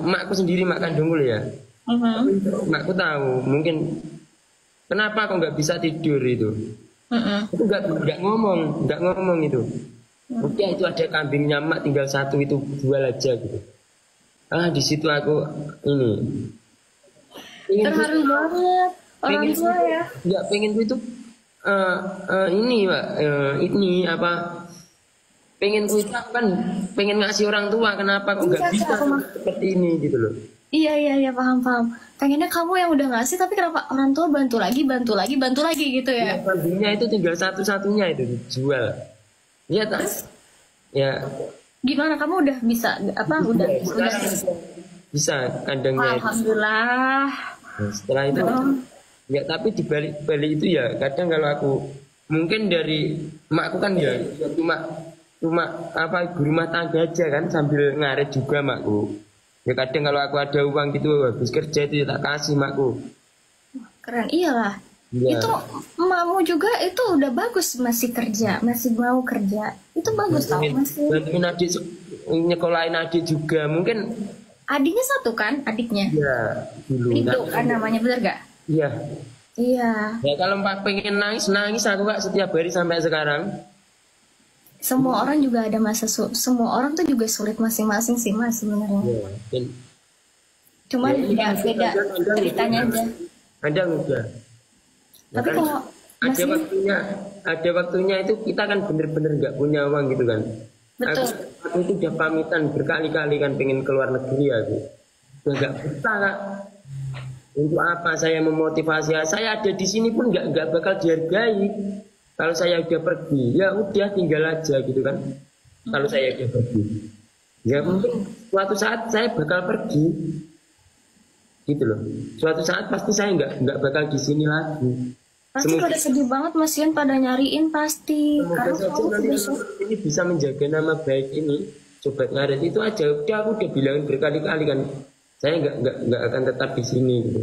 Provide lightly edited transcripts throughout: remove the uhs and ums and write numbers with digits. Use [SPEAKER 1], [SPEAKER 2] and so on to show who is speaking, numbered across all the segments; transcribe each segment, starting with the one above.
[SPEAKER 1] Makku sendiri, mak kandungku ya. Makku tahu, mungkin kenapa kok nggak bisa tidur itu. Itu nggak ngomong itu. Oke, itu ada kambingnya mak, tinggal satu itu jual aja gitu. Di situ aku ini
[SPEAKER 2] Terharu banget orang
[SPEAKER 1] pengen
[SPEAKER 2] tua ya.
[SPEAKER 1] nggak pengen itu ini pak, ini apa, pengen itu kan pengen ngasih orang tua, kenapa kok nggak
[SPEAKER 2] Iya,
[SPEAKER 1] bisa
[SPEAKER 2] aku mah.
[SPEAKER 1] seperti ini gitu loh.
[SPEAKER 2] Iya, iya, iya, paham. Pengennya kamu yang udah ngasih, tapi kenapa orang tua bantu lagi gitu
[SPEAKER 1] Ya,
[SPEAKER 2] ya?
[SPEAKER 1] kambingnya itu tinggal satu-satunya itu dijual. Ya tak, ya
[SPEAKER 2] Gimana kamu udah bisa apa? Udah
[SPEAKER 1] sekarang bisa kandangnya itu.
[SPEAKER 2] Alhamdulillah.
[SPEAKER 1] Nah, setelah itu
[SPEAKER 2] Dong.
[SPEAKER 1] ya, tapi di balik itu ya kadang kalau aku mungkin dari makku kan ya cuma cuma apa, ibu rumah tangga aja kan, sambil ngaret juga makku. Ya kadang kalau aku ada uang gitu habis kerja itu ya tak kasih makku.
[SPEAKER 2] Keren, iyalah.
[SPEAKER 1] Ya,
[SPEAKER 2] Itu emakmu juga itu udah bagus, masih kerja, masih mau kerja. Itu bagus tau, masih.
[SPEAKER 1] bantuin adik nyekolahin adik juga mungkin
[SPEAKER 2] Adiknya satu kan, adiknya.
[SPEAKER 1] ya dulu.
[SPEAKER 2] Ridho kan namanya, bener gak?
[SPEAKER 1] Iya.
[SPEAKER 2] Iya.
[SPEAKER 1] Ya kalau Mbak pengen nangis nangis aku kak setiap hari sampai sekarang.
[SPEAKER 2] Semua orang juga ada semua orang tuh juga sulit masing-masing sih mas sebenarnya.
[SPEAKER 1] Ya, dan
[SPEAKER 2] Cuman
[SPEAKER 1] ya,
[SPEAKER 2] ya beda
[SPEAKER 1] kadang-kadang
[SPEAKER 2] ceritanya
[SPEAKER 1] gitu.
[SPEAKER 2] aja.
[SPEAKER 1] Kadang udah. Ya
[SPEAKER 2] Tapi
[SPEAKER 1] kan,
[SPEAKER 2] kalau
[SPEAKER 1] ada
[SPEAKER 2] masih
[SPEAKER 1] waktunya itu kita kan bener-bener nggak punya uang gitu kan.
[SPEAKER 2] betul.
[SPEAKER 1] Aku itu udah pamitan berkali-kali kan pengen keluar negeri aku. Udah nggak bisa kak. Untuk apa saya memotivasi? Saya ada di sini pun nggak bakal dihargai. Kalau saya udah pergi, ya udah tinggal aja gitu kan. Kalau saya udah pergi, ya mungkin suatu saat saya bakal pergi, gitu loh. Suatu saat pasti saya nggak bakal di sini lagi.
[SPEAKER 2] Pasti
[SPEAKER 1] Semoga
[SPEAKER 2] pada sedih banget Mas Yun, pada nyariin pasti. Karena
[SPEAKER 1] saja
[SPEAKER 2] kamu
[SPEAKER 1] nanti
[SPEAKER 2] sudah
[SPEAKER 1] ini bisa menjaga nama baik ini. Sobat Ngaret itu aja. Udah aku udah bilangin berkali-kali kan. Saya nggak akan tetap di sini gitu.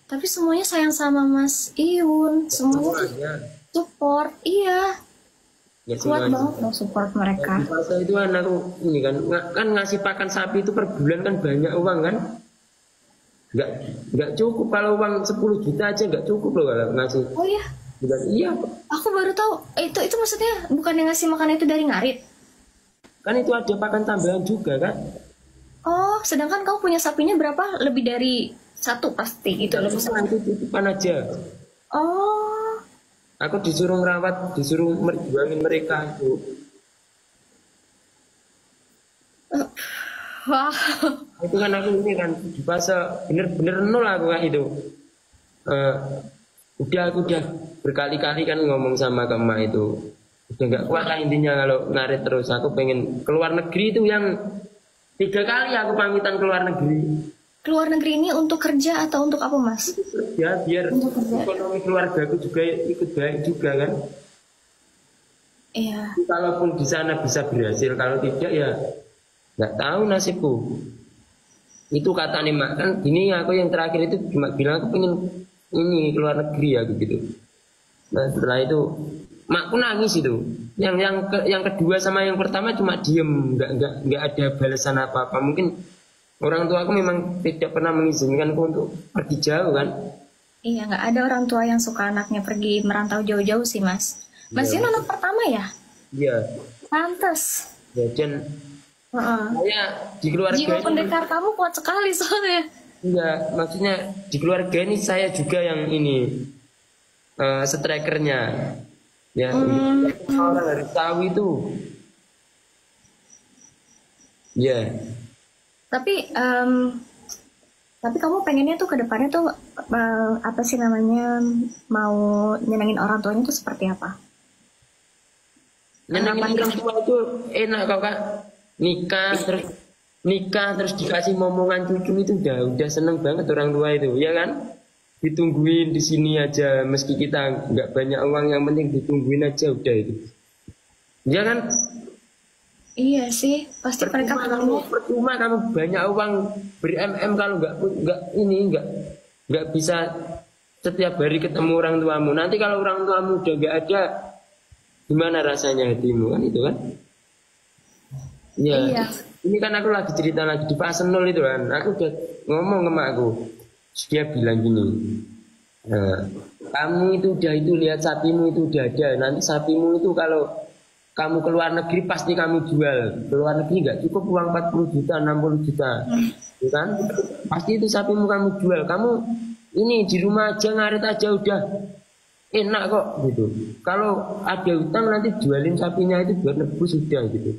[SPEAKER 2] tapi semuanya sayang sama Mas Iyun. Semuanya tuh
[SPEAKER 1] Semuanya,
[SPEAKER 2] support. Iya,
[SPEAKER 1] ya
[SPEAKER 2] kuat
[SPEAKER 1] semuanya.
[SPEAKER 2] banget loh support mereka.
[SPEAKER 1] Di fase itu kan aku ini kan ngasih pakan sapi itu per bulan kan banyak uang kan. nggak nggak cukup, kalau uang 10 juta aja nggak cukup loh kalau ngasih
[SPEAKER 2] Oh iya,
[SPEAKER 1] bulan. Iya,
[SPEAKER 2] aku baru tahu. Itu maksudnya bukan yang ngasih makan itu dari ngarit.
[SPEAKER 1] kan itu ada pakan tambahan juga kan.
[SPEAKER 2] Oh, sedangkan kamu punya sapinya berapa? Lebih dari satu pasti gitu loh.
[SPEAKER 1] Nah, itu titipan aja.
[SPEAKER 2] Oh,
[SPEAKER 1] Aku disuruh ngerawat, disuruh jualin mereka itu.
[SPEAKER 2] wah.
[SPEAKER 1] Itu kan aku ini kan di fase bener-bener nol aku kan itu. Eh, aku udah berkali-kali kan ngomong sama emak itu. Udah nggak kuat lah intinya kalau ngarit terus. Aku pengen keluar negeri itu yang 3 kali aku pamitan keluar negeri.
[SPEAKER 2] Keluar negeri ini untuk kerja atau untuk apa, Mas?
[SPEAKER 1] Ya biar
[SPEAKER 2] Untuk kerja.
[SPEAKER 1] ekonomi keluarga aku juga ikut baik juga kan.
[SPEAKER 2] Iya.
[SPEAKER 1] Kalaupun di sana bisa berhasil, kalau tidak ya nggak tahu nasibku. Itu kata nih mak kan gini, aku yang terakhir itu cuma bilang aku pengen ini keluar negeri ya gitu. Nah setelah itu makku nangis itu. Yang kedua sama yang pertama cuma diem, nggak ada balasan apa apa. Mungkin orang tua aku memang tidak pernah mengizinkanku untuk pergi jauh kan.
[SPEAKER 2] Iya, nggak ada orang tua yang suka anaknya pergi merantau jauh-jauh sih, Mas. Mas
[SPEAKER 1] Iya.
[SPEAKER 2] Yun anak pertama ya?
[SPEAKER 1] Iya.
[SPEAKER 2] Pantes.
[SPEAKER 1] Ya, dan
[SPEAKER 2] Heeh.
[SPEAKER 1] saya di keluarga
[SPEAKER 2] Jiwa
[SPEAKER 1] ini
[SPEAKER 2] pendekar kamu kuat sekali soalnya.
[SPEAKER 1] enggak, maksudnya di keluarga ini saya juga yang ini strikernya. Ya,
[SPEAKER 2] Hmm.
[SPEAKER 1] orang harus tahu itu. Ya,
[SPEAKER 2] Tapi tapi kamu pengennya tuh ke depannya tuh apa sih namanya, mau nyenengin orang tuanya tuh seperti apa?
[SPEAKER 1] nyenengin
[SPEAKER 2] Harapan
[SPEAKER 1] orang
[SPEAKER 2] kamu.
[SPEAKER 1] tua itu enak kok kak. Nikah terus dikasih momongan cucu itu udah seneng banget orang tua itu, ya kan? Ditungguin di sini aja meski kita nggak banyak uang, yang penting ditungguin aja udah itu. Ya kan?
[SPEAKER 2] Iya sih, pasti mereka pengennya.
[SPEAKER 1] Percuma kamu banyak uang ber-MM kalau nggak bisa setiap hari ketemu orang tuamu. Nanti kalau orang tuamu udah nggak ada, gimana rasanya hatimu kan itu kan? Ya,
[SPEAKER 2] Iya.
[SPEAKER 1] ini kan aku lagi cerita lagi di fase 0 itu kan. Aku udah ngomong sama aku. Dia bilang gini, kamu itu udah itu lihat sapimu itu udah ada. Nanti sapimu itu kalau kamu keluar negeri pasti kamu jual. Keluar negeri nggak cukup uang 40 juta, 60 juta, ya kan? Pasti itu sapimu kamu jual. Kamu ini di rumah aja ngarit aja udah enak kok gitu. Kalau ada utang nanti jualin sapinya itu buat nebus sudah gitu.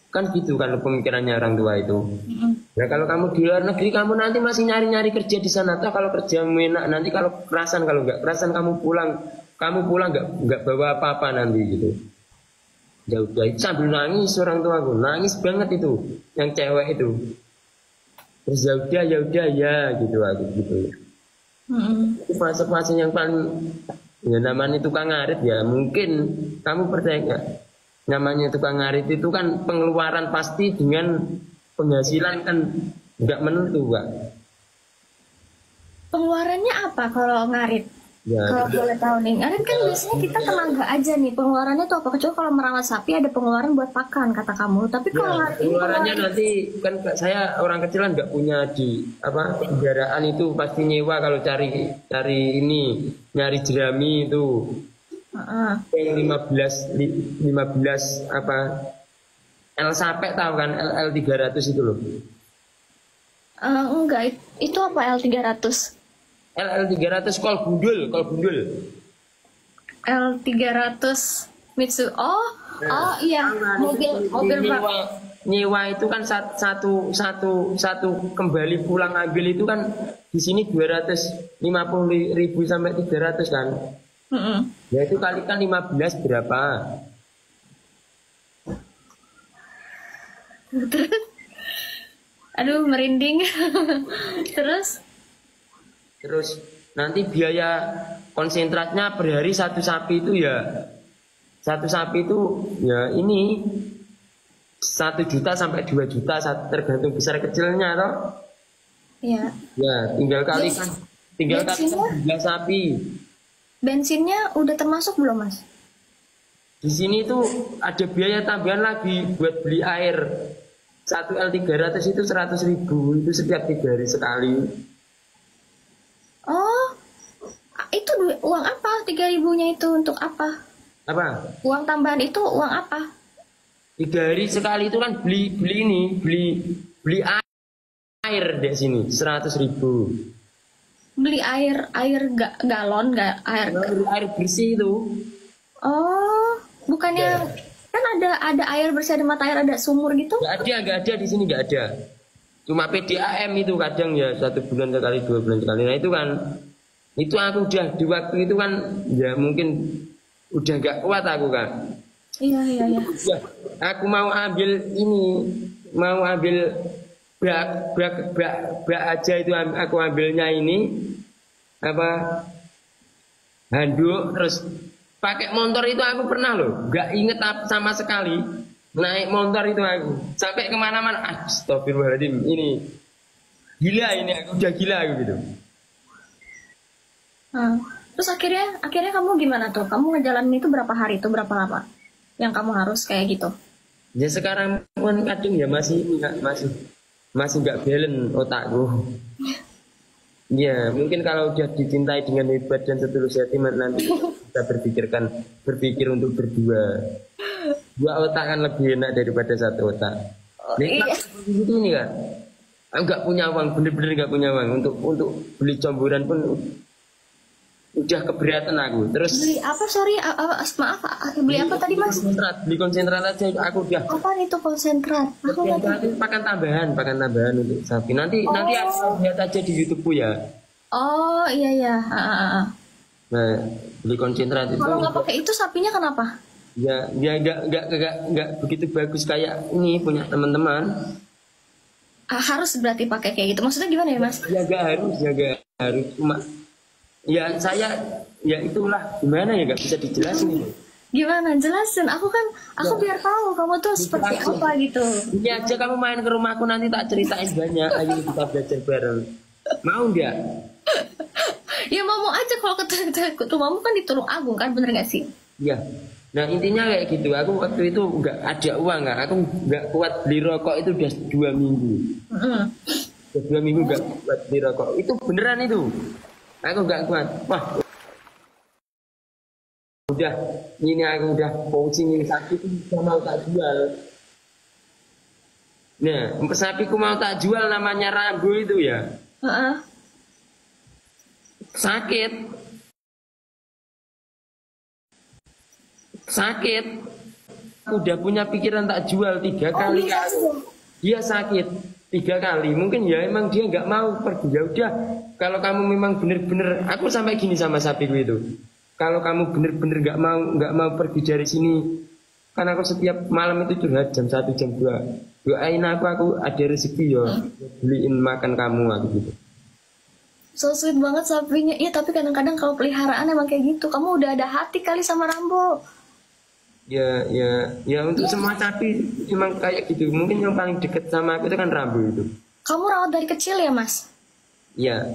[SPEAKER 1] Kan gitu kan pemikirannya orang tua itu. Nah kalau kamu di luar negeri kamu nanti masih nyari-nyari kerja di sana. Atau kalau kerja enak nanti kalau kerasan, kalau nggak kerasan kamu pulang nggak bawa apa-apa nanti gitu. Ya udah itu sambil nangis orang tuaku, nangis banget itu yang cewek itu. Terus ya udah ya gitu aku gitu. Itu fase-fase yang paling ya namanya tukang ngarit ya mungkin kamu percaya nggak? Namanya tukang ngarit itu kan pengeluaran pasti dengan penghasilan kan nggak menentu, Pak.
[SPEAKER 2] Pengeluarannya apa kalau ngarit?
[SPEAKER 1] Ya,
[SPEAKER 2] Kalau boleh tahu nih, ngarit kan biasanya kita tenaga aja nih. Pengeluarannya tuh apa? Kecuali kalau merawat sapi ada pengeluaran buat pakan kata kamu. Tapi kalau
[SPEAKER 1] ya,
[SPEAKER 2] ngarit ini
[SPEAKER 1] pengeluarannya nanti kan saya orang kecil kan nggak punya di apa kendaraan itu pasti nyewa kalau cari ini nyari jerami itu. Yang 15 apa L sampai tahu kan L 300 itu loh.
[SPEAKER 2] Enggak, itu apa L300?
[SPEAKER 1] L 300 kol bundul.
[SPEAKER 2] L300 Mitsu. Oh iya, mobil
[SPEAKER 1] nyewa itu kan satu kembali pulang ambil itu kan di sini 250.000 sampai 300 kan. Ya itu kalikan 15 berapa?
[SPEAKER 2] Aduh merinding. Terus
[SPEAKER 1] nanti biaya konsentratnya per hari satu sapi itu ya ini 1 juta sampai 2 juta tergantung besar kecilnya toh.
[SPEAKER 2] Iya.
[SPEAKER 1] Ya tinggal kalikan jumlah sapi.
[SPEAKER 2] Bensinnya udah termasuk belum, Mas?
[SPEAKER 1] Di sini tuh ada biaya tambahan lagi buat beli air. 1 L300 itu 100.000 itu setiap 3 hari sekali.
[SPEAKER 2] Oh, itu uang apa? 3.000-nya itu untuk apa?
[SPEAKER 1] Apa?
[SPEAKER 2] Uang tambahan itu uang apa?
[SPEAKER 1] 3 hari sekali itu kan beli air di sini 100.000.
[SPEAKER 2] Beli air galon, nggak
[SPEAKER 1] air bersih itu.
[SPEAKER 2] Oh, bukannya kan ada air bersih, ada mata air, ada sumur gitu?
[SPEAKER 1] Nggak ada di sini nggak ada. Cuma PDAM itu kadang ya 1 bulan sekali 2 bulan sekali. Nah itu kan itu aku udah di waktu itu kan ya mungkin udah nggak kuat aku kan.
[SPEAKER 2] Iya.
[SPEAKER 1] Ya, aku mau ambil bak aja itu aku ambilnya ini apa handuk terus pakai motor itu aku pernah loh nggak inget sama sekali naik motor itu aku sampai kemana-mana astagfirullahaladzim ini aku udah gila aku gitu.
[SPEAKER 2] Terus akhirnya kamu gimana tuh? Kamu ngejalanin itu berapa hari itu berapa lama yang kamu harus kayak gitu?
[SPEAKER 1] Ya sekarang pun kadang ya masih nggak balance otakku. Ya mungkin kalau udah dicintai dengan hebat dan setulus hati nanti kita berpikir untuk berdua. 2 otak kan lebih enak daripada 1 otak.
[SPEAKER 2] Iya.
[SPEAKER 1] Itu ini kan, aku nggak punya uang, bener-bener nggak punya uang untuk beli comburan pun udah keberatan aku. Terus
[SPEAKER 2] beli apa? Sorry, maaf. Beli apa tadi, Mas?
[SPEAKER 1] Beli konsentrat aja aku udah.
[SPEAKER 2] Apa itu konsentrat?
[SPEAKER 1] Pakan tambahan untuk sapi. Nanti aku lihat aja di YouTubeku ya.
[SPEAKER 2] Oh iya.
[SPEAKER 1] Nah, beli konsentrat itu.
[SPEAKER 2] Kalau nggak pakai itu sapinya kenapa?
[SPEAKER 1] Ya nggak begitu bagus kayak ini punya teman-teman.
[SPEAKER 2] Harus berarti pakai kayak gitu. Maksudnya gimana ya, Mas?
[SPEAKER 1] Ya nggak harus. Cuma ya saya ya itulah gimana ya nggak bisa dijelasin.
[SPEAKER 2] Gimana jelasin? Aku biar tahu kamu tuh seperti apa gitu.
[SPEAKER 1] Ini aja kamu main ke rumahku nanti tak ceritain banyak. Ayo kita belajar bareng. Mau nggak?
[SPEAKER 2] Ya mau aja kalau ke rumahmu kan di Tulung Agung kan, bener nggak sih?
[SPEAKER 1] Iya. Nah intinya kayak gitu. Aku waktu itu nggak ada uang kan. Aku nggak kuat beli rokok itu udah 2 minggu.
[SPEAKER 2] Mm-mm.
[SPEAKER 1] Udah 2 minggu nggak kuat beli rokok. Itu beneran itu. Aku nggak kuat. Wah udah ini aku udah pusing ini sakit udah mau tak jual. Nah sapiku mau tak jual namanya Rambo itu ya.
[SPEAKER 2] Heeh.
[SPEAKER 1] Sakit. Sakit. Aku udah punya pikiran tak jual 3 kali. Dia sakit 3 kali. Mungkin ya emang dia nggak mau pergi. Ya udah. Kalau kamu memang bener-bener, aku sampai gini sama sapiku itu. Kalau kamu bener-bener nggak mau pergi dari sini, kan aku setiap malam itu curhat jam 1 jam 2. Doain aku ada rezeki ya. Beliin makan kamu aku gitu.
[SPEAKER 2] So sweet banget sapinya. Iya, tapi kadang-kadang kalau peliharaan emang kayak gitu. Kamu udah ada hati kali sama Rambo.
[SPEAKER 1] Ya untuk semua sapi emang kayak gitu. Mungkin yang paling deket sama aku itu kan Rambo itu.
[SPEAKER 2] Kamu rawat dari kecil ya, Mas?
[SPEAKER 1] Ya,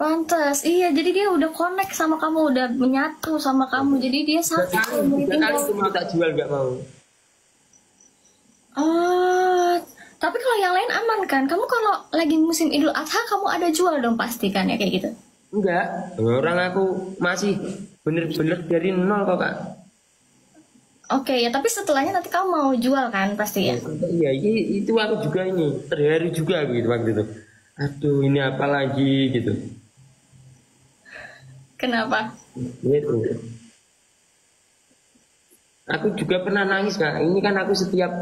[SPEAKER 2] Pantes. Iya, jadi dia udah connect sama kamu, udah menyatu sama kamu. Jadi dia sakit kalau mau
[SPEAKER 1] 3 kali
[SPEAKER 2] ditinggal.
[SPEAKER 1] itu mau tak jual nggak mau.
[SPEAKER 2] Ah, tapi kalau yang lain aman kan? Kamu kalau lagi musim Idul Adha, kamu ada jual dong pasti kan ya kayak gitu?
[SPEAKER 1] Enggak, orang aku masih bener-bener dari nol kok kak.
[SPEAKER 2] Oke ya, tapi setelahnya nanti kamu mau jual kan pasti ya?
[SPEAKER 1] Iya, itu aku juga ini terharu juga gitu waktu itu. Aduh, ini apa lagi gitu.
[SPEAKER 2] Kenapa?
[SPEAKER 1] Gitu. Aku juga pernah nangis kak. Ini kan aku setiap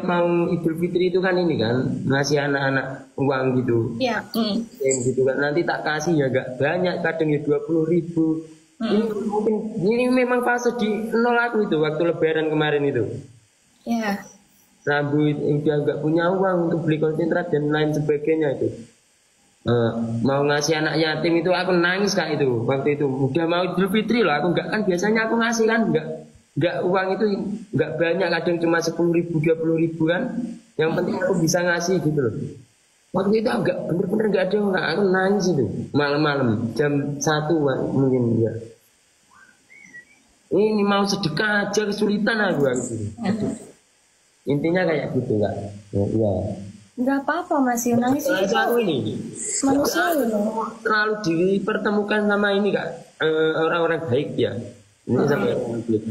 [SPEAKER 1] mau Idul Fitri itu kan ini kan ngasih anak-anak uang gitu.
[SPEAKER 2] Ya.
[SPEAKER 1] Gitu kan nanti tak kasih ya gak banyak, kadang ya 20.000. Ini memang fase di nol aku itu waktu Lebaran kemarin itu.
[SPEAKER 2] Ya.
[SPEAKER 1] Rambu udah nggak punya uang untuk beli konsentrat dan lain sebagainya itu. Mau ngasih anak yatim itu aku nangis kak itu waktu itu. Udah mau Idul Fitri loh, aku nggak kan biasanya aku ngasih kan nggak uang itu nggak banyak, kadang cuma 10.000 20.000 kan. Yang penting aku bisa ngasih gitu loh. Waktu itu agak bener-bener nggak ada orang, aku nangis itu malam-malam jam 1 mungkin ya. Ini mau sedekah aja kesulitan aku. Intinya kayak gitu kak. Ya.
[SPEAKER 2] Nggak apa-apa Mas, ya nangis itu
[SPEAKER 1] Aku ini
[SPEAKER 2] manusia loh.
[SPEAKER 1] terlalu dipertemukan sama ini kak, orang-orang baik ya. Ini sama orang baik.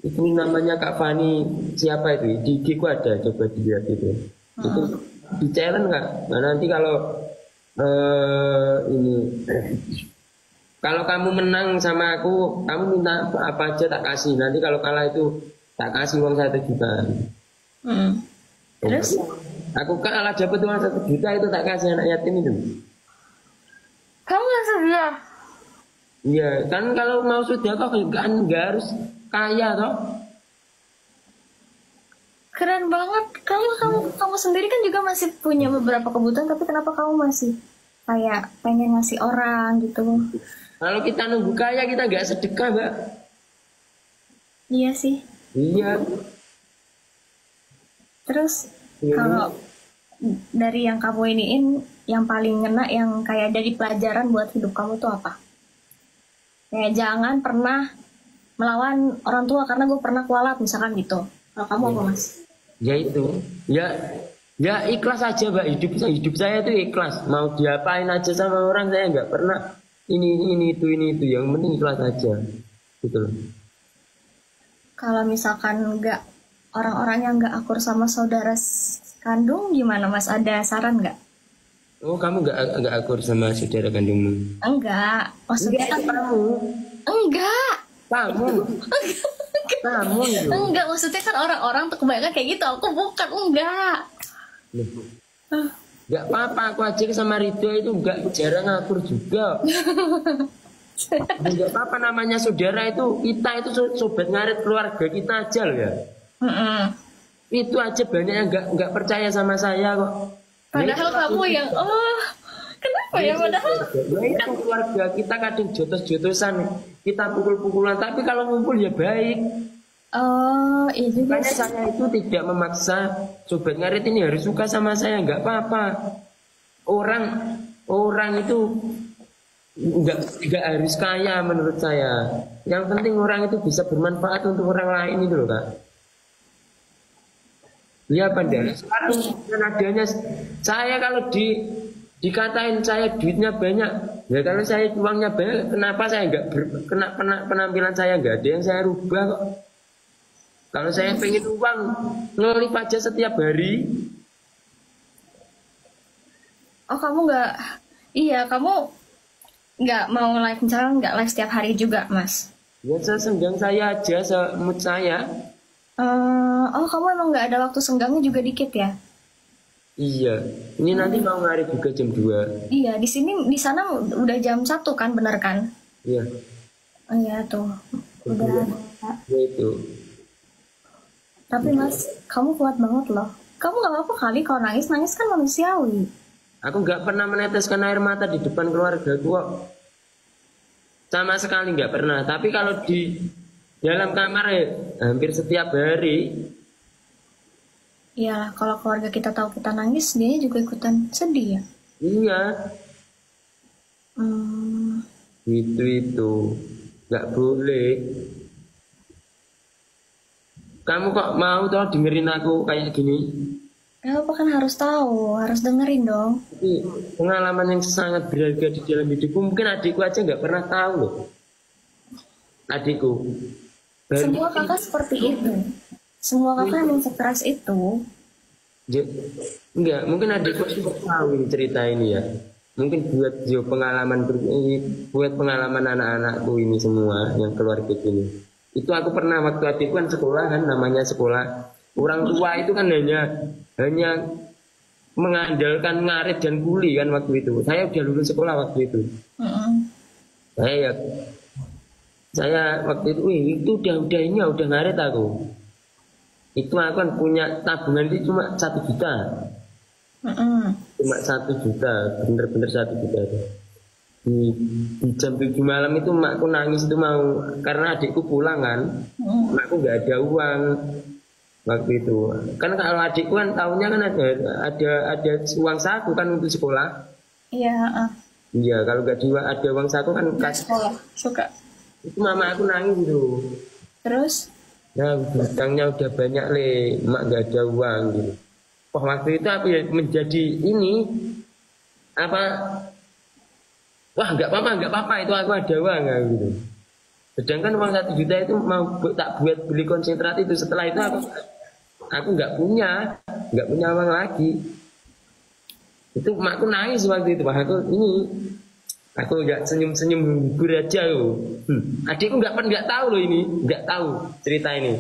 [SPEAKER 1] Itu namanya Kak Fani siapa itu? Di IG ku ada, coba dilihat itu. Itu di challenge nggak? Nah, nanti kalau ini kalau kamu menang sama aku, kamu minta apa aja tak kasih. Nanti kalau kalah itu tak kasih uang 1 juta.
[SPEAKER 2] Terus?
[SPEAKER 1] Aku kalah dapat uang 1 juta itu tak kasih anak yatim itu.
[SPEAKER 2] Kamu nggak sedia?
[SPEAKER 1] Iya, kan kalau mau sudah kok nggak harus kaya toh.
[SPEAKER 2] Keren banget. Kamu sendiri kan juga masih punya beberapa kebutuhan, tapi kenapa kamu masih kayak pengen ngasih orang gitu?
[SPEAKER 1] Kalau kita nunggu kaya kita nggak sedekah, Mbak.
[SPEAKER 2] Iya sih.
[SPEAKER 1] Iya.
[SPEAKER 2] Terus kalau dari yang kamu iniin, yang paling ngena, yang kayak jadi pelajaran buat hidup kamu tuh apa? Kayak jangan pernah melawan orang tua karena gue pernah kualat misalkan gitu. Kalau kamu apa Mas?
[SPEAKER 1] Ya itu. Ya ikhlas aja Mbak. Hidup saya itu ikhlas. Mau diapain aja sama orang saya nggak pernah ini itu. Yang penting ikhlas aja. Gitu loh.
[SPEAKER 2] Kalau misalkan nggak orang-orang yang nggak akur sama saudara kandung gimana Mas? Ada saran nggak?
[SPEAKER 1] Oh kamu nggak akur sama saudara kandungmu?
[SPEAKER 2] Enggak. Maksudnya kan
[SPEAKER 1] Kamu.
[SPEAKER 2] enggak.
[SPEAKER 1] Kamu itu.
[SPEAKER 2] Enggak, maksudnya kan orang-orang tuh kebanyakan kayak gitu. Aku bukan, enggak.
[SPEAKER 1] Nggak apa-apa, aku aja sama Ridho itu nggak jarang akur juga. Nggak apa-apa, namanya saudara itu, kita itu sobat ngarit keluarga kita aja loh ya. Itu aja banyak yang nggak percaya sama saya kok.
[SPEAKER 2] Padahal kamu yang kenapa ya padahal?
[SPEAKER 1] Itu keluarga kita kadang jotos-jotosan, kita pukul-pukulan, tapi kalau ngumpul ya baik.
[SPEAKER 2] Oh, iya juga
[SPEAKER 1] Makanya
[SPEAKER 2] sih.
[SPEAKER 1] saya itu tidak memaksa sobat ngarit ini harus suka sama saya, nggak apa-apa. Orang itu nggak harus kaya menurut saya. Yang penting orang itu bisa bermanfaat untuk orang lain itu loh kak. Iya apa enggak? Sekarang dengan adanya saya kalau dikatain saya duitnya banyak, ya kalau saya uangnya banyak, kenapa saya nggak penampilan saya nggak ada yang saya rubah kok? Kalau saya pengen uang ngelip aja setiap hari.
[SPEAKER 2] Oh kamu nggak, iya kamu nggak mau live misalnya nggak live setiap hari juga mas?
[SPEAKER 1] Ya sesenggang saya aja, semut saya.
[SPEAKER 2] Oh kamu emang nggak ada waktu senggangnya juga dikit ya?
[SPEAKER 1] Iya, ini nanti mau ngarit juga jam 2.
[SPEAKER 2] Iya di sini di sana udah jam 1 kan bener kan?
[SPEAKER 1] Iya.
[SPEAKER 2] Oh iya tuh udah.
[SPEAKER 1] Ya itu.
[SPEAKER 2] Tapi mas kamu kuat banget loh. Kamu nggak apa-apa kali kalau nangis nangis kan manusiawi.
[SPEAKER 1] Aku nggak pernah meneteskan air mata di depan keluarga kok. Sama sekali nggak pernah. Tapi kalau di dalam kamar ya hampir setiap hari.
[SPEAKER 2] Iya kalau keluarga kita tahu kita nangis dia juga ikutan sedih ya.
[SPEAKER 1] Iya.
[SPEAKER 2] Hmm,
[SPEAKER 1] Itu nggak boleh. Kamu kok mau toh dengerin aku kayak gini?
[SPEAKER 2] apa kan harus tahu, harus dengerin dong.
[SPEAKER 1] Ini pengalaman yang sangat berharga di dalam hidupku. Mungkin adikku aja nggak pernah tahu loh. Adikku.
[SPEAKER 2] Semua kakak seperti itu. Semua kakak emang sekeras itu.
[SPEAKER 1] Enggak, mungkin adikku sudah tahu ini cerita ini ya. Mungkin buat pengalaman buat pengalaman anak-anakku ini semua yang keluarga ini. Itu aku pernah waktu adikku kan sekolah kan namanya sekolah. Orang tua itu kan hanya mengandalkan ngarit dan kuli kan waktu itu. Saya udah lulus sekolah waktu itu. Saya waktu itu, itu udah ini udah ngarit aku. Itu aku kan punya tabungan itu cuma 1 juta. Cuma 1 juta, bener-bener 1 juta. Di jam 7 malam itu makku nangis itu mau karena adikku pulang kan. Makku nggak ada uang waktu itu. Kan kalau adikku kan tahunnya kan ada uang saku kan untuk sekolah.
[SPEAKER 2] Iya.
[SPEAKER 1] Iya, kalau nggak ada uang saku kan
[SPEAKER 2] Sekolah suka.
[SPEAKER 1] itu mama aku nangis itu.
[SPEAKER 2] Terus?
[SPEAKER 1] Ya hutangnya udah banyak mak nggak ada uang gitu. Oh waktu itu aku ya menjadi ini apa? Wah nggak apa-apa itu aku ada uang gitu. Sedangkan uang 1 juta itu mau tak buat beli konsentrat itu. Setelah itu aku nggak punya uang lagi. Itu makku nangis waktu itu. Aku nggak senyum hibur aja loh. Adikku nggak tahu loh ini, nggak tahu cerita ini.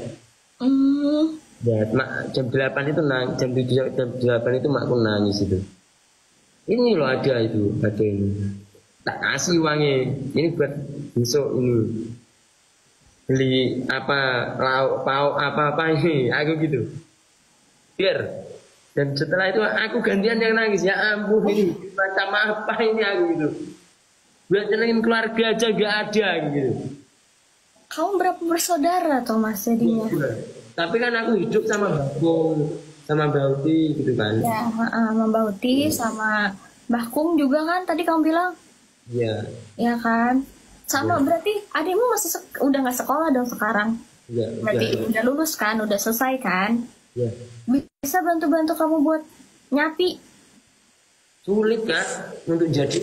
[SPEAKER 1] Ya, jam 8 itu jam 7 jam 8 itu makku nangis itu. Ini loh ada ini. Tak kasih uangnya. Ini buat besok ini. Beli lauk pauk apa ini aku gitu. Biar dan setelah itu aku gantian yang nangis ya ampun ini macam apa ini aku gitu. Buat nyenengin keluarga aja gak ada gitu.
[SPEAKER 2] Kamu berapa bersaudara Thomas jadinya?
[SPEAKER 1] Tapi kan aku hidup sama Bakung, sama Bauti gitu kan.
[SPEAKER 2] Ya, sama Bauti sama Bakung juga kan tadi kamu bilang?
[SPEAKER 1] Iya.
[SPEAKER 2] Ya kan? Sama berarti adikmu masih udah nggak sekolah dong sekarang?
[SPEAKER 1] Iya.
[SPEAKER 2] Berarti udah lulus kan, udah selesai kan?
[SPEAKER 1] Iya.
[SPEAKER 2] Bisa bantu-bantu kamu buat nyapi?
[SPEAKER 1] Sulit kan untuk jadi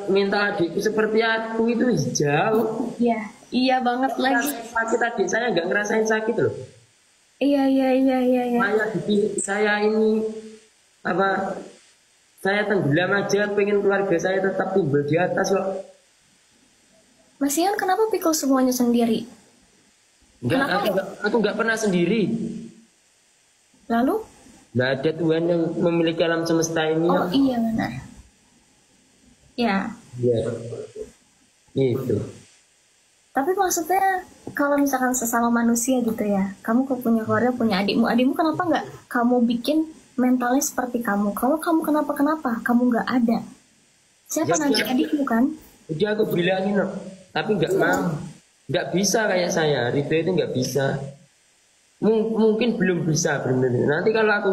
[SPEAKER 1] mental adikku seperti aku itu jauh.
[SPEAKER 2] Iya banget lagi.
[SPEAKER 1] Sakit adik saya nggak ngerasain sakit loh.
[SPEAKER 2] Iya.
[SPEAKER 1] Saya ini saya tenggelam aja pengen keluarga saya tetap timbul di atas kok.
[SPEAKER 2] Mas Ian kenapa pikul semuanya sendiri?
[SPEAKER 1] Aku nggak pernah sendiri.
[SPEAKER 2] Lalu?
[SPEAKER 1] Nggak ada Tuhan yang memiliki alam semesta ini.
[SPEAKER 2] Oh iya benar. Ya.
[SPEAKER 1] Iya. Itu.
[SPEAKER 2] Tapi maksudnya kalau misalkan sesama manusia gitu ya, kamu punya keluarga, punya adikmu kenapa nggak kamu bikin mentalnya seperti kamu? Kalau kamu kenapa, kamu nggak ada. Siapa nanti adikmu kan?
[SPEAKER 1] Udah aku bilangin loh, tapi nggak mau. Nggak bisa kayak saya, Rito itu nggak bisa. Mungkin belum bisa benar-benar. Nanti kalau aku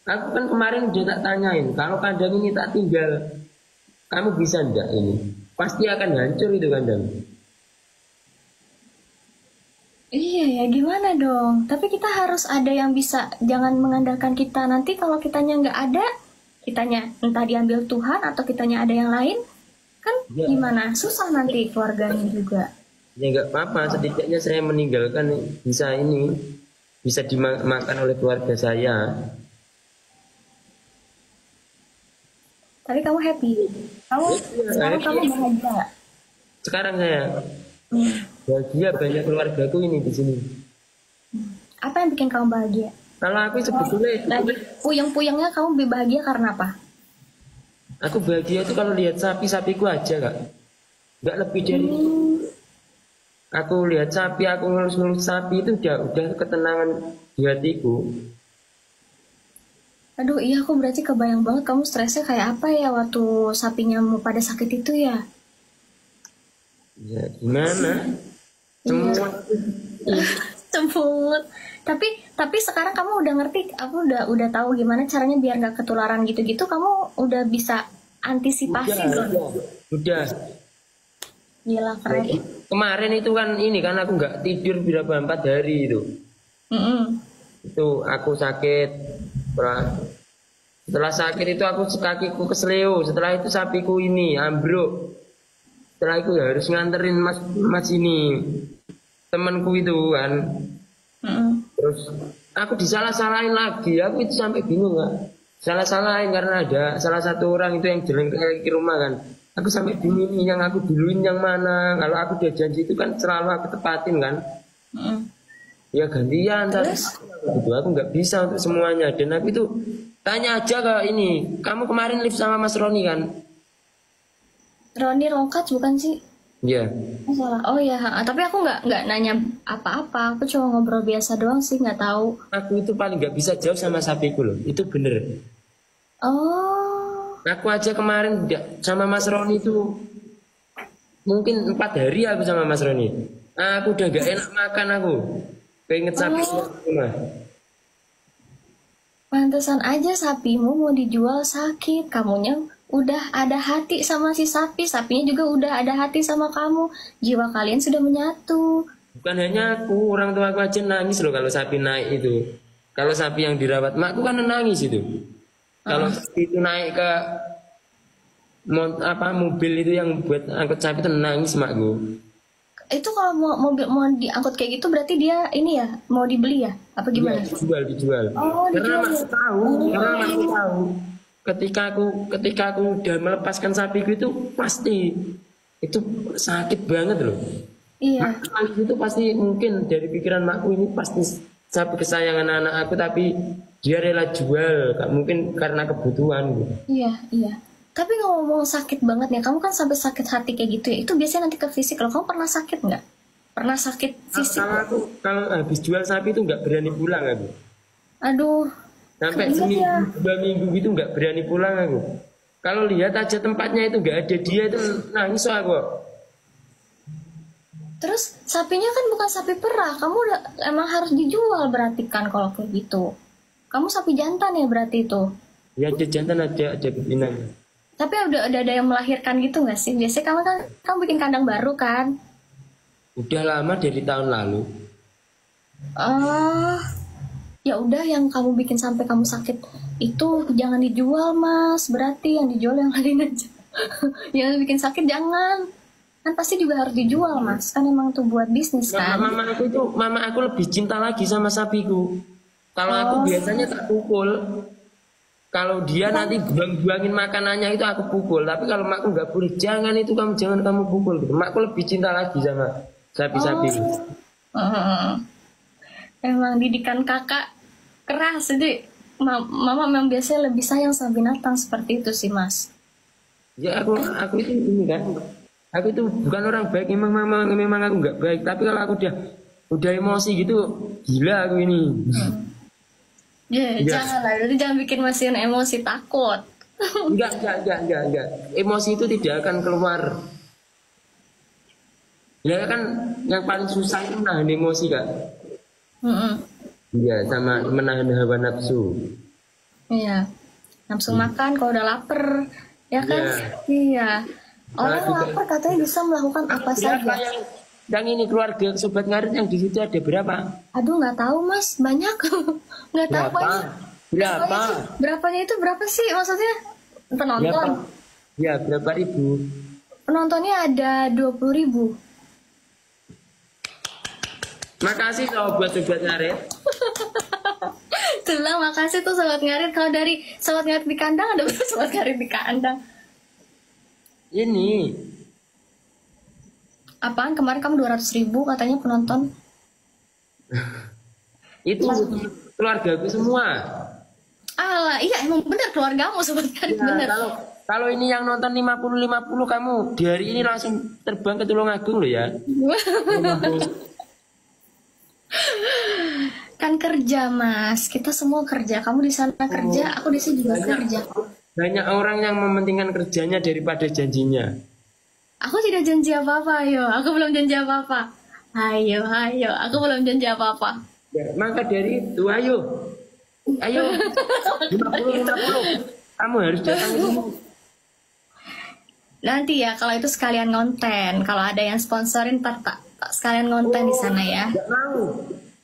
[SPEAKER 1] kan kemarin udah tak tanyain, kalau kandang ini tak tinggal, kamu bisa enggak ini? pasti akan hancur itu kandang.
[SPEAKER 2] Iya ya, gimana dong? Tapi kita harus ada yang bisa, jangan mengandalkan kita. Nanti kalau kitanya nggak ada, kitanya entah diambil Tuhan atau kitanya ada yang lain, kan
[SPEAKER 1] Ya,
[SPEAKER 2] gimana? Susah nanti keluarganya juga.
[SPEAKER 1] ya nggak apa-apa. Setidaknya saya meninggalkan bisa dimakan oleh keluarga saya.
[SPEAKER 2] Tapi kamu happy. Kamu sekarang kamu bahagia nggak?
[SPEAKER 1] Sekarang saya
[SPEAKER 2] Hmm.
[SPEAKER 1] bahagia, banyak keluargaku ini di sini.
[SPEAKER 2] Apa yang bikin kamu bahagia?
[SPEAKER 1] Kalau aku sebetulnya
[SPEAKER 2] Lagi puyeng-puyengnya kamu lebih bahagia karena apa?
[SPEAKER 1] aku bahagia itu kalau lihat sapi-sapiku aja kak. Nggak lebih dari itu. Aku lihat sapi, aku ngelus-ngelus sapi itu udah ketenangan di hatiku.
[SPEAKER 2] Aduh iya, aku berarti kebayang banget kamu stresnya kayak apa ya waktu sapinya mau pada sakit itu ya.
[SPEAKER 1] Ya gimana?
[SPEAKER 2] Iya.
[SPEAKER 1] Semua
[SPEAKER 2] Cembut. Tapi sekarang kamu udah ngerti, aku udah tahu gimana caranya biar nggak ketularan gitu-gitu. Kamu udah bisa antisipasi
[SPEAKER 1] udah,
[SPEAKER 2] belum?
[SPEAKER 1] udah.
[SPEAKER 2] Gila keren.
[SPEAKER 1] Kemarin itu kan aku nggak tidur berapa 4 hari itu.
[SPEAKER 2] Mm-mm.
[SPEAKER 1] Itu aku sakit. Setelah sakit itu kakiku kesleo. Setelah itu sapiku ini ambruk. Setelah itu harus nganterin mas ini temanku itu kan.
[SPEAKER 2] Mm-mm.
[SPEAKER 1] Terus aku disalah-salahin lagi. Aku itu sampai bingung kak. Salah-salahin karena ada salah satu orang itu yang jalan ke rumah kan. Aku sampai bingung nih yang aku duluin yang mana. Kalau aku udah janji itu kan selalu aku tepatin kan.
[SPEAKER 2] Mm-mm.
[SPEAKER 1] Ya gantian
[SPEAKER 2] Terus?
[SPEAKER 1] gitu. Aku nggak bisa untuk semuanya. Dan aku itu tanya aja ke ini. Kamu kemarin live sama Mas Roni kan?
[SPEAKER 2] Roni Rongkat bukan sih?
[SPEAKER 1] Iya.
[SPEAKER 2] Salah. Oh ya, tapi aku nggak nanya apa-apa. Aku cuma ngobrol biasa doang sih, nggak tahu.
[SPEAKER 1] Aku itu paling nggak bisa jauh sama sapiku loh. Itu bener.
[SPEAKER 2] Oh,
[SPEAKER 1] Aku aja kemarin sama Mas Roni itu mungkin 4 hari aku sama Mas Roni. Aku udah gak enak makan aku. Keinget sapi rumah.
[SPEAKER 2] pantesan aja sapimu mau dijual sakit. Kamunya udah ada hati sama si sapi, sapinya juga udah ada hati sama kamu. Jiwa kalian sudah menyatu.
[SPEAKER 1] Bukan hanya aku, orang tua aku aja nangis loh kalau sapi naik itu. Kalau sapi yang dirawat makku kan nangis itu. Kalau sapi itu naik ke mobil itu yang buat angkut sapi itu nangis makku.
[SPEAKER 2] Itu kalau mau diangkut kayak gitu berarti dia ini ya mau dibeli ya? Apa gimana?
[SPEAKER 1] Dijual.
[SPEAKER 2] Oh,
[SPEAKER 1] Karena
[SPEAKER 2] dijual.
[SPEAKER 1] aku tahu ketika aku udah melepaskan sapiku itu pasti itu sakit banget loh.
[SPEAKER 2] Iya.
[SPEAKER 1] Makku itu pasti mungkin dari pikiran makku ini pasti sapi kesayangan anak aku tapi dia rela jual mungkin karena kebutuhan gitu.
[SPEAKER 2] Iya. Tapi ngomong sakit banget nih, kamu kan sampai sakit hati kayak gitu ya. Itu biasanya nanti ke fisik loh. Kamu pernah sakit nggak? Pernah sakit fisik?
[SPEAKER 1] Kalau habis jual sapi itu nggak berani pulang aku.
[SPEAKER 2] Aduh,
[SPEAKER 1] Sampai
[SPEAKER 2] iya
[SPEAKER 1] seminggu,
[SPEAKER 2] ya.
[SPEAKER 1] 2 minggu gitu nggak berani pulang aku. Kalau lihat aja tempatnya itu nggak ada dia itu nangis aku.
[SPEAKER 2] Terus sapinya kan bukan sapi perah. Kamu emang harus dijual berarti kan kalau kayak gitu. Kamu sapi jantan ya berarti itu.
[SPEAKER 1] Ya ada jantan ada betina.
[SPEAKER 2] Tapi udah ada yang melahirkan gitu nggak sih? Biasanya kamu bikin kandang baru kan?
[SPEAKER 1] Udah lama dari tahun lalu.
[SPEAKER 2] Ah, ya udah yang kamu bikin sampai kamu sakit itu jangan dijual mas. Berarti yang dijual yang lain aja. Yang bikin sakit jangan. Kan pasti juga harus dijual mas. Kan emang tuh buat bisnis kan.
[SPEAKER 1] Mama aku lebih cinta lagi sama sapiku. Kalau aku biasanya tak pukul. Kalau dia nanti buang-buangin makanannya itu aku pukul. Tapi kalau makku nggak boleh, jangan kamu pukul. Gitu. Makku lebih cinta lagi sama sapi-sapi.
[SPEAKER 2] Emang didikan kakak keras jadi mama memang biasanya lebih sayang sama binatang seperti itu sih mas.
[SPEAKER 1] Ya aku itu ini kan. Aku itu bukan orang baik. Memang aku nggak baik. Tapi kalau aku udah emosi gitu, gila aku ini.
[SPEAKER 2] Ya, jangan lah, jadi jangan bikin mesin emosi takut.
[SPEAKER 1] Enggak. Emosi itu tidak akan keluar. Ya kan yang paling susah itu menahan emosi kak. Iya, sama menahan hawa nafsu.
[SPEAKER 2] Iya, nafsu makan kalau udah lapar, ya kan? Iya. Orang
[SPEAKER 1] juga.
[SPEAKER 2] lapar katanya bisa melakukan apa
[SPEAKER 1] Berapa
[SPEAKER 2] saja.
[SPEAKER 1] yang ini keluarga Sobat Ngarit yang di situ ada berapa?
[SPEAKER 2] Aduh, nggak tahu mas, banyak. Nggak tahu
[SPEAKER 1] Berapa?
[SPEAKER 2] mas.
[SPEAKER 1] Berapa?
[SPEAKER 2] Berapanya itu berapa sih maksudnya?
[SPEAKER 1] Berapa?
[SPEAKER 2] Penonton.
[SPEAKER 1] Ya, berapa ribu?
[SPEAKER 2] Penontonnya ada 20.000.
[SPEAKER 1] Makasih loh buat Sobat Ngarit.
[SPEAKER 2] Itulah, makasih tuh Sobat Ngarit. Kalau dari Sobat Ngarit di kandang ada berapa Sobat Ngarit di kandang?
[SPEAKER 1] Ini
[SPEAKER 2] Apaan? Kemarin kamu 200.000 katanya penonton.
[SPEAKER 1] itu keluargaku semua.
[SPEAKER 2] Alah, iya emang benar keluargamu Sobat Ngarit,
[SPEAKER 1] Ya,
[SPEAKER 2] benar.
[SPEAKER 1] kalau ini yang nonton 50 kamu di hari ini langsung terbang ke Tulungagung loh ya.
[SPEAKER 2] Kan kerja mas, kita semua kerja. Kamu di sana kerja, aku di sini juga kerja.
[SPEAKER 1] Banyak orang yang mementingkan kerjanya daripada janjinya.
[SPEAKER 2] Aku tidak janji apa-apa, ayo. Aku belum janji apa-apa. Ayo, aku belum janji apa-apa.
[SPEAKER 1] Ya, maka dari itu ayo 50. Kamu harus datang ke sini.
[SPEAKER 2] Nanti ya, kalau itu sekalian ngonten. Kalau ada yang sponsorin, tak sekalian ngonten di sana ya.
[SPEAKER 1] Nggak mau.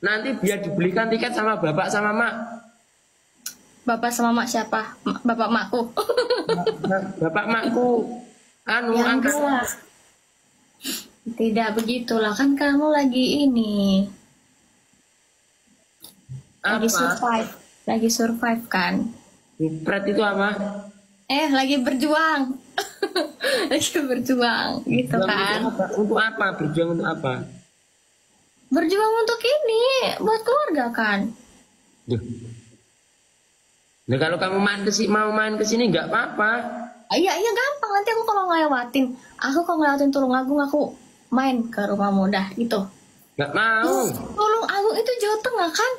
[SPEAKER 1] Nanti biar dibelikan tiket sama bapak sama mak.
[SPEAKER 2] Bapak sama mak siapa? Bapak makku.
[SPEAKER 1] Bapak makku. Anu
[SPEAKER 2] Ya
[SPEAKER 1] angkat.
[SPEAKER 2] enggak. Tidak begitulah, kan kamu lagi ini. Lagi
[SPEAKER 1] Apa?
[SPEAKER 2] survive. Lagi survive kan?
[SPEAKER 1] Pret itu apa?
[SPEAKER 2] Lagi berjuang. Lagi berjuang gitu kan.
[SPEAKER 1] Untuk apa? Berjuang untuk apa?
[SPEAKER 2] Berjuang untuk ini, buat keluarga kan.
[SPEAKER 1] Duh. Nah kalau kamu mau main ke sini nggak apa-apa.
[SPEAKER 2] Iya gampang, nanti aku kalau ngelewatin Tulungagung aku main ke rumahmu dah gitu.
[SPEAKER 1] Nggak mau.
[SPEAKER 2] Tulungagung itu Jawa Tengah kan?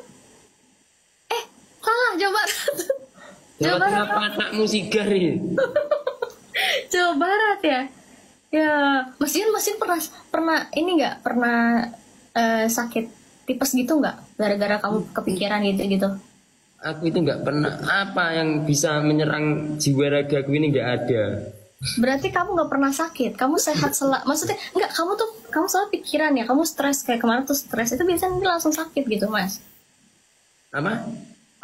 [SPEAKER 2] Salah, Jawa Barat. Jawa Barat.
[SPEAKER 1] Apa anakmu sigar ini?
[SPEAKER 2] Jawa Barat ya. Ya, Mas Yun pernah ini nggak pernah sakit tipes gitu nggak? Gara-gara kamu kepikiran gitu.
[SPEAKER 1] Aku itu nggak pernah. Apa yang bisa menyerang jiwa ragaku ini nggak ada.
[SPEAKER 2] Berarti kamu nggak pernah sakit, kamu sehat maksudnya nggak, kamu selalu pikiran ya, kamu stres kayak kemarin tuh stres itu biasanya nanti langsung sakit gitu mas.
[SPEAKER 1] Apa?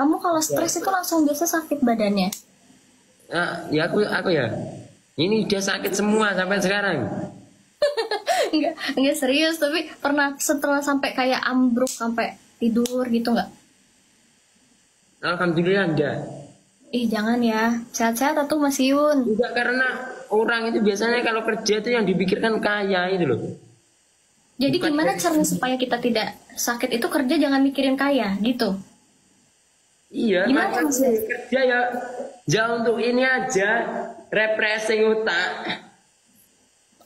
[SPEAKER 2] Kamu kalau stres itu langsung biasa sakit badannya.
[SPEAKER 1] Ah, ya aku ya. Ini udah sakit semua sampai sekarang.
[SPEAKER 2] Enggak serius, tapi pernah setelah sampai kayak ambruk sampai tidur gitu nggak?
[SPEAKER 1] Alhamdulillah enggak.
[SPEAKER 2] Ih jangan ya, sehat-sehat atau Mas Yun.
[SPEAKER 1] Enggak, karena orang itu biasanya kalau kerja itu yang dipikirkan kaya itu loh.
[SPEAKER 2] Jadi gimana caranya supaya kita tidak sakit itu kerja jangan mikirin kaya gitu?
[SPEAKER 1] Iya,
[SPEAKER 2] Gimana
[SPEAKER 1] makanya
[SPEAKER 2] maksudnya?
[SPEAKER 1] kerja ya untuk ini aja, refreshing otak.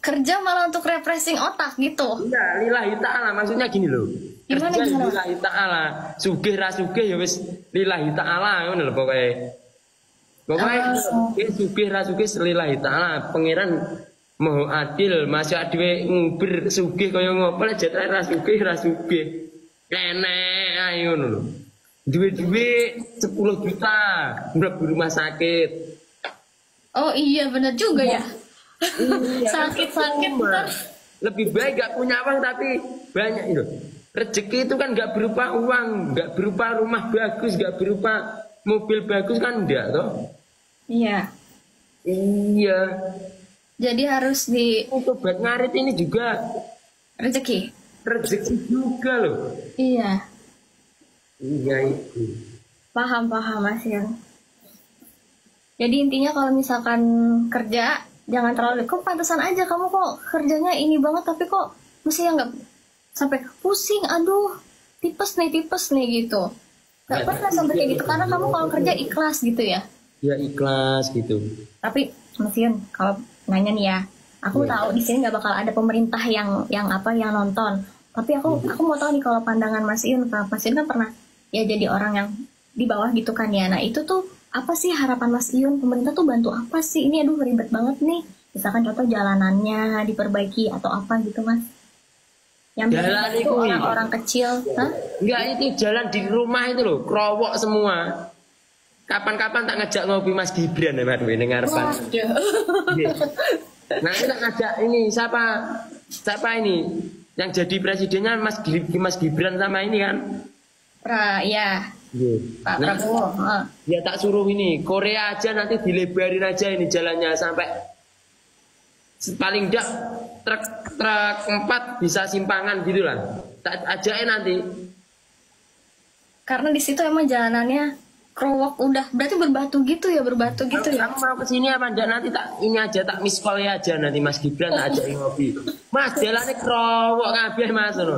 [SPEAKER 2] Kerja malah untuk refreshing otak gitu.
[SPEAKER 1] Enggak, lillahi ta'ala maksudnya gini loh.
[SPEAKER 2] Gimana,
[SPEAKER 1] Kerja
[SPEAKER 2] gimana?
[SPEAKER 1] lillahi ta'ala, sugih ra sugih ya wis lillahi ta'ala ngono lho pokoke. Pokoknya sugih ra sugih lillahi ta'ala, pangeran mau adil, masa dhewe ngubir sugih kaya ngopo lek jare ra sugih. Enek ae ngono lho. Duwe 10 juta mlebu rumah sakit.
[SPEAKER 2] Oh iya benar juga ya.
[SPEAKER 1] Iya,
[SPEAKER 2] Sakit-sakit ntar.
[SPEAKER 1] lebih baik gak punya uang tapi banyak itu. Rezeki itu kan gak berupa uang, gak berupa rumah bagus, gak berupa mobil bagus kan enggak toh?
[SPEAKER 2] Iya.
[SPEAKER 1] Iya.
[SPEAKER 2] Jadi harus di
[SPEAKER 1] Sobat Ngarit ini juga
[SPEAKER 2] rezeki.
[SPEAKER 1] rezeki juga loh.
[SPEAKER 2] Iya.
[SPEAKER 1] Iya itu.
[SPEAKER 2] Paham Mas Yun. Jadi intinya kalau misalkan kerja jangan terlalu kok pantesan aja kamu kok kerjanya ini banget tapi kok mesti yang nggak sampai pusing, aduh tipes nih gitu. Gak pernah sampai kayak gitu karena kamu kalau kerja ikhlas gitu ya.
[SPEAKER 1] Ya ikhlas gitu.
[SPEAKER 2] Tapi Mas Yun kalau nanya nih ya, aku tahu di sini nggak bakal ada pemerintah yang nonton. Tapi aku mau tahu nih kalau pandangan Mas Yun, Mas Yun kan pernah ya jadi orang yang di bawah gitu kan ya. Nah itu tuh apa sih harapan Mas Yun? Pemerintah tuh bantu apa sih? Ini aduh ribet banget nih. Misalkan contoh jalanannya diperbaiki atau apa gitu Mas? Yang
[SPEAKER 1] Jalan
[SPEAKER 2] itu
[SPEAKER 1] itu
[SPEAKER 2] orang-orang kecil, hah?
[SPEAKER 1] Enggak, itu jalan di rumah itu loh, kerowok semua. Kapan-kapan tak ngajak ngopi Mas Gibran ya Mas ini ngarepan.
[SPEAKER 2] Waduh.
[SPEAKER 1] Iya. Nanti tak ngajak ini siapa ini yang jadi presidennya Mas Gibran sama ini kan.
[SPEAKER 2] Ya.
[SPEAKER 1] Iya.
[SPEAKER 2] Pak
[SPEAKER 1] Nah,
[SPEAKER 2] Prabowo.
[SPEAKER 1] ya tak suruh ini Korea aja nanti dilebarin aja ini jalannya sampai paling enggak truk 4 bisa simpangan gitu lah. Tak ajain nanti.
[SPEAKER 2] Karena di situ emang jalanannya kerowok udah berarti berbatu gitu ya
[SPEAKER 1] Kamu mau kesini apa enggak nanti tak ini aja tak miss call ya aja nanti Mas Gibran tak ajakin ngopi. Mas jalannya kerowok kabeh Mas ngono.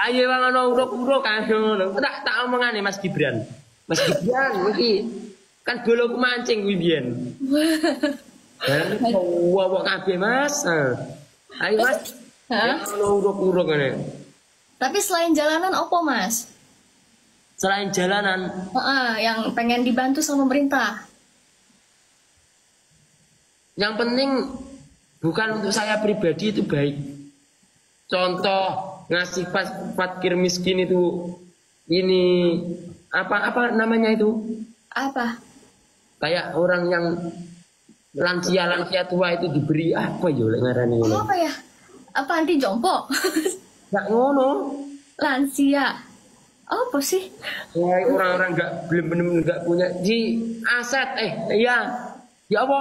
[SPEAKER 1] Ayo wong ana uruk-uruk ayo ngono. Tak omongane Mas Gibran. Mas Gibran iki kan dolo mancing kuwi biyen. Jalannya kerowok kabeh Mas. Ayo Mas. Ya ana uruk-uruk ngene.
[SPEAKER 2] Tapi selain jalanan opo Mas?
[SPEAKER 1] Selain jalanan,
[SPEAKER 2] Yang pengen dibantu sama pemerintah.
[SPEAKER 1] yang penting bukan untuk saya pribadi itu baik. Contoh ngasih fakir miskin itu ini apa namanya itu?
[SPEAKER 2] Apa?
[SPEAKER 1] Kayak orang yang lansia tua itu diberi apa ya oleh ngarani ini?
[SPEAKER 2] Apa ya? Apa anti jompo?
[SPEAKER 1] Nggak ngono.
[SPEAKER 2] Lansia. Apa sih?
[SPEAKER 1] Kayak orang-orang belum nggak punya di aset iya. Ya apa?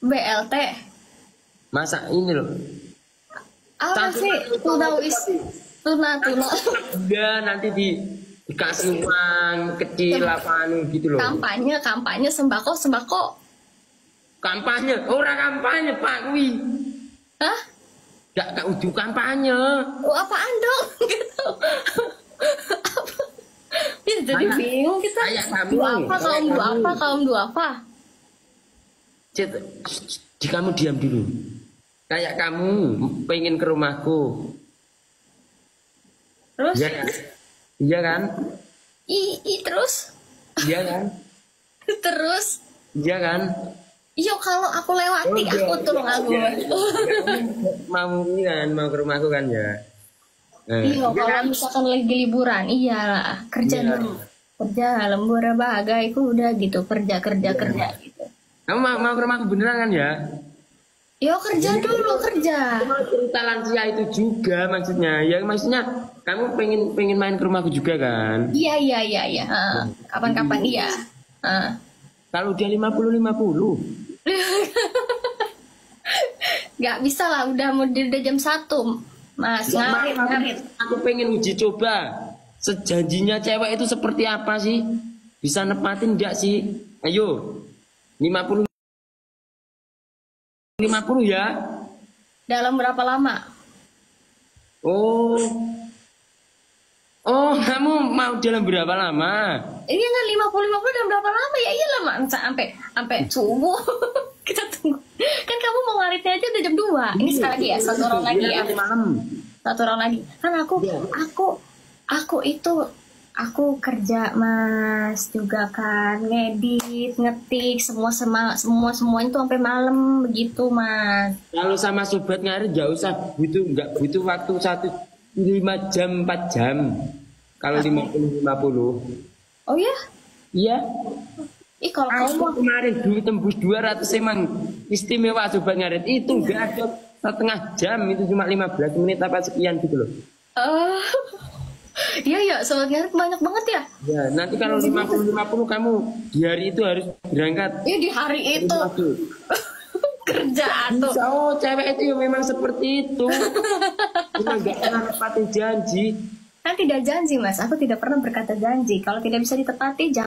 [SPEAKER 2] BLT.
[SPEAKER 1] Masa ini loh.
[SPEAKER 2] Apa
[SPEAKER 1] Santunan
[SPEAKER 2] sih? Tuna.
[SPEAKER 1] Udah nanti dikasih uang kecil apa gitu loh.
[SPEAKER 2] Kampanye sembako.
[SPEAKER 1] Kampanye, orang kampanye Pak Wi.
[SPEAKER 2] Hah?
[SPEAKER 1] Gak ujung kampanye.
[SPEAKER 2] Apaan dong? Gitu. Ya, jadi bingung kita. Kaum dua apa?
[SPEAKER 1] Di kamu diam dulu. Kayak kamu pengen ke rumahku.
[SPEAKER 2] Terus?
[SPEAKER 1] Iya kan? Iya kan?
[SPEAKER 2] Terus?
[SPEAKER 1] Iya kan?
[SPEAKER 2] Terus?
[SPEAKER 1] Iya kan?
[SPEAKER 2] Iya kalau aku lewati aku tolong aku.
[SPEAKER 1] Mau ke rumahku kan ya.
[SPEAKER 2] Iya kalau misalkan lagi liburan, iyalah kerja dulu. Kerja lembur bagai aku udah gitu kerja gitu.
[SPEAKER 1] Kamu mau ke rumahku beneran kan ya?
[SPEAKER 2] Yo kerja dulu kerja.
[SPEAKER 1] Cerita lansia itu juga maksudnya. Ya maksudnya kamu pengen main ke rumahku juga kan?
[SPEAKER 2] Iya. Kapan-kapan iya.
[SPEAKER 1] Kalau dia 50-50.
[SPEAKER 2] Gak bisa lah udah jam 1. Mas, ngarit.
[SPEAKER 1] Aku pengen uji coba. Sejanjinya cewek itu seperti apa sih? Bisa nepatin enggak sih? Ayo. 50 ya.
[SPEAKER 2] Dalam berapa lama?
[SPEAKER 1] Oh, kamu mau dalam berapa lama?
[SPEAKER 2] Ini kan 50 dalam berapa lama? Ya iyalah sampai subuh. Kita tunggu. Kan kamu mau ngaritnya aja udah jam 2. Ini sekali lagi ya, satu orang lagi ya. Satu orang lagi. Kan aku kerja Mas juga kan ngedit, ngetik semuanya itu sampai malam begitu Mas.
[SPEAKER 1] Kalau sama sobat ngarit nggak butuh waktu 5 jam 4 jam. Kalau 50-50.
[SPEAKER 2] Oh ya?
[SPEAKER 1] Iya.
[SPEAKER 2] Kalau kamu
[SPEAKER 1] kemarin dulu tembus 200 emang istimewa sobat ngarit itu nggak ada setengah jam itu cuma 15 menit apa sekian gitu loh.
[SPEAKER 2] Iya sobat ngarit banyak banget ya.
[SPEAKER 1] Ya nanti kalau 50-50 kamu di hari itu harus berangkat.
[SPEAKER 2] Iya di hari itu. Kerja tuh.
[SPEAKER 1] Cewek itu memang seperti itu. Cuma nggak pernah nepatin janji.
[SPEAKER 2] Kan tidak janji Mas, aku tidak pernah berkata janji. Kalau tidak bisa ditepati jangan.